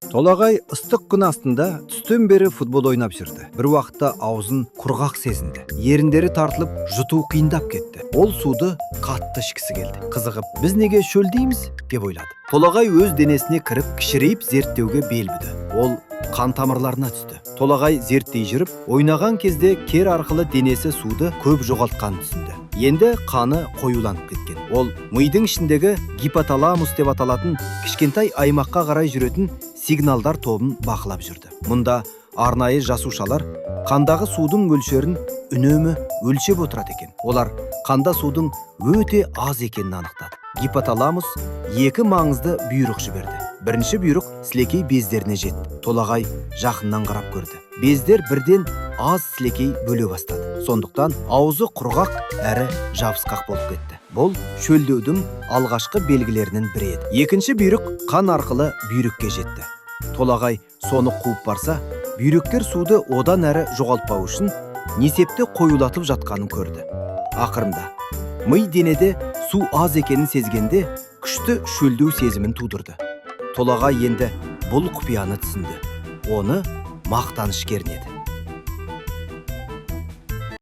Толагай ыстық күн астында түстен бері футбол ойнап жүрді. Бір уақытта аузын құрғақ сезінді. Еріндері тартылып, жұту қиындап кетті. Ол суды қатты ішкісі келді. Қызығып, біз неге шөлдейміз деп ойлады. Толагай өз денесіне кіріп, кішірейіп зерттеуге бел буды. Ол қан тамырларына түсті. Толагай зерттей жүріп, ойнаған кезде кер арқылы денесі суды көп жоғалтқанын түсінді. Енді қаны қоюланып кеткен. Ол мидың ішіндегі гипоталамус деп аталатын кішкентай аймаққа қарай жүретін сигналдар тобын бақылап жүрді. Мұнда арнайы жасушалар қандағы судың мөлшерін үнемі өлшеп отырады екен. Олар қанда судың өте аз екенін анықтады. Гипоталамус екі маңызды бұйрық жіберді. Бірінші бұйрық сілекей бездеріне жетті. Толагай жақыннан қарап көрді. Бездер бірден аз сілекей бөле бастады. Сондықтан аузы құрғақ әрі жабысқақ болып кетті. Бұл шөлдеудің алғашқы белгілерінің бірі еді. Екінші бұйрық қан арқылы бүйрекке жетті. Толагай соны қуып барса, бүйректер суды одан әрі жоғалтпау үшін несепті қоюлатып жатқанын көрді. Ақырында ми денеде су аз екенін сезгенде күшті шөлдеу сезімін тудырды. Толагай енді бұл құпияны түсінді. Оны мақтаныш кернеді.